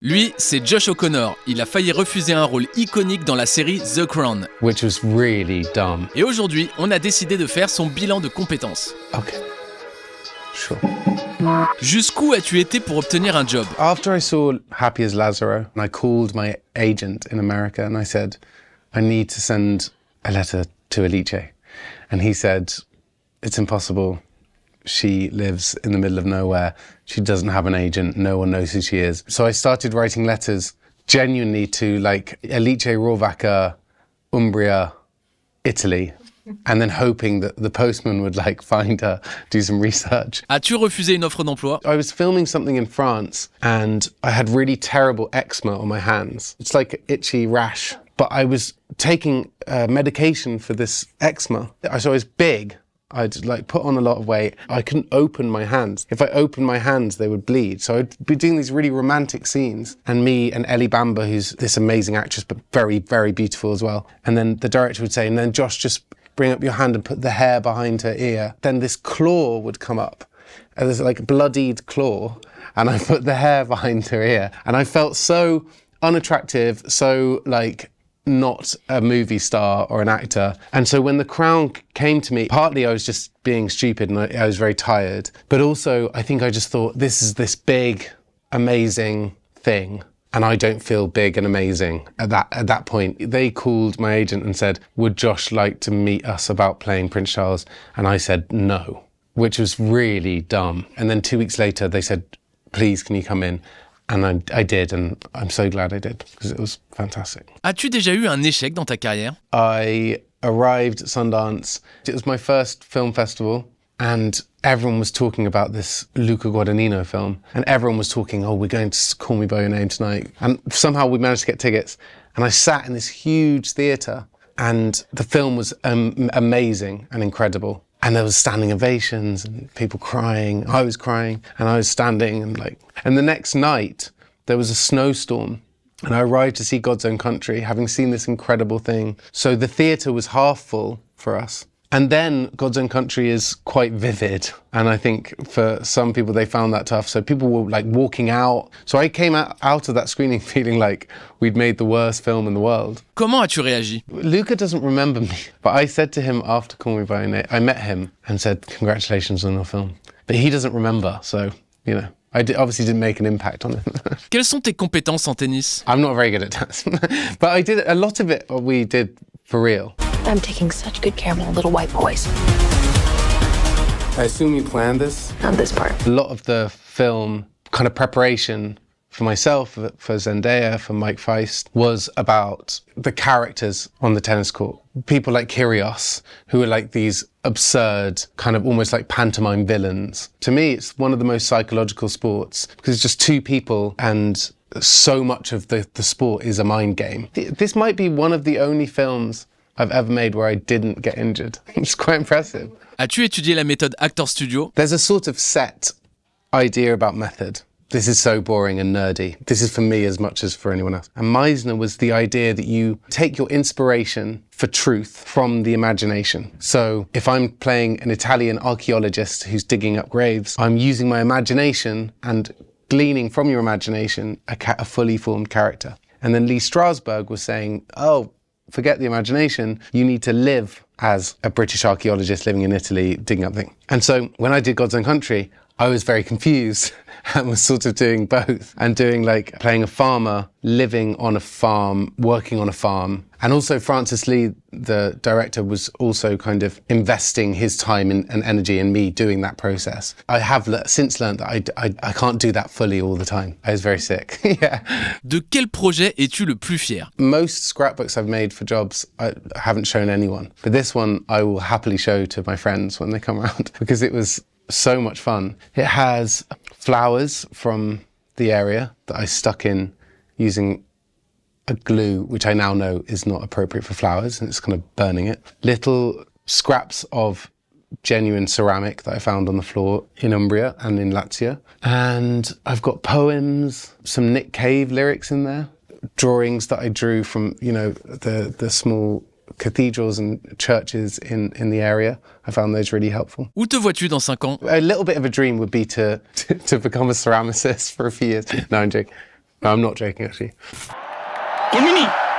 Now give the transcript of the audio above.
Lui, c'est Josh O'Connor. Il a failli refuser un rôle iconique dans la série The Crown. Which was really dumb. Et aujourd'hui, on a décidé de faire son bilan de compétences. Okay. Sure. Jusqu'où as-tu été pour obtenir un job? After I saw Happy as Lazaro, I called my agent in America and I said, I need to send a letter to Alice. And he said, it's impossible. She lives in the middle of nowhere. She doesn't have an agent. No one knows who she is. So I started writing letters genuinely to like Alice Rovaka, Umbria, Italy, and then hoping that the postman would like find her, do some research. As-tu refusé une offre d'emploi? I was filming something in France and I had really terrible eczema on my hands. It's like an itchy rash, but I was taking medication for this eczema. So I was big. I'd like put on a lot of weight. I couldn't open my hands. If I opened my hands, they would bleed. So I'd be doing these really romantic scenes. And me and Ellie Bamber, who's this amazing actress, but very, very beautiful as well. And then the director would say, and then Josh, just bring up your hand and put the hair behind her ear. Then this claw would come up. And there's like a bloodied claw. And I put the hair behind her ear. And I felt so unattractive, so like not a movie star or an actor. And so when The Crown came to me, partly I was just being stupid and I was very tired. But also I think I just thought, this is this big, amazing thing. And I don't feel big and amazing at that point. They called my agent and said, would Josh like to meet us about playing Prince Charles? And I said no, which was really dumb. And then 2 weeks later, they said, please, can you come in? And I did, and I'm so glad I did, because it was fantastic. As-tu déjà eu un échec dans ta carrière? I arrived at Sundance. It was my first film festival, and everyone was talking about this Luca Guadagnino film. And everyone was talking, oh, we're going to Call Me By Your Name tonight. And somehow we managed to get tickets. And I sat in this huge theatre, and the film was amazing and incredible. And there was standing ovations and people crying. I was crying and I was standing and the next night there was a snowstorm and I arrived to see God's Own Country, having seen this incredible thing. So the theatre was half full for us. And then God's Own Country is quite vivid. And I think for some people, they found that tough. So people were like walking out. So I came out of that screening feeling like we'd made the worst film in the world. Comment as-tu réagi? Luca doesn't remember me. But I said to him after Call Me By Your Name, I met him and said, congratulations on your film. But he doesn't remember. So, you know, obviously didn't make an impact on him. Quelles sont tes compétences en tennis? I'm not very good at tennis. But I did a lot of it, we did for real. I'm taking such good care of my little white boys. I assume you planned this? Not this part. A lot of the film kind of preparation for myself, for Zendaya, for Mike Feist, was about the characters on the tennis court. People like Kyrgios, who are like these absurd, kind of almost like pantomime villains. To me, it's one of the most psychological sports because it's just two people and so much of the sport is a mind game. This might be one of the only films I've ever made where I didn't get injured. It's quite impressive. As-tu étudié la méthode Actor Studio? There's a sort of set idea about method. This is so boring and nerdy. This is for me as much as for anyone else. And Meisner was the idea that you take your inspiration for truth from the imagination. So if I'm playing an Italian archaeologist who's digging up graves, I'm using my imagination and gleaning from your imagination a fully formed character. And then Lee Strasberg was saying, oh, forget the imagination, you need to live as a British archaeologist living in Italy, digging up things. And so when I did God's Own Country, I was very confused and was sort of doing both and doing like playing a farmer, living on a farm, working on a farm. And also Francis Lee, the director, was also kind of investing his time and energy in me doing that process. I have since learned that I can't do that fully all the time. I was very sick. Yeah. De quel projet es-tu le plus fier? Most scrapbooks I've made for jobs, I haven't shown anyone. But this one I will happily show to my friends when they come around because it was so much fun. It has flowers from the area that I stuck in using a glue, which I now know is not appropriate for flowers, and it's kind of burning it. Little scraps of genuine ceramic that I found on the floor in Umbria and in Lazio. And I've got poems, some Nick Cave lyrics in there, drawings that I drew from, you know, the small cathedrals and churches in the area. I found those really helpful. Où te vois-tu dans 5 ans? A little bit of a dream would be to become a ceramicist for a few years. No, I'm joking. No, I'm not joking, actually. Konbini!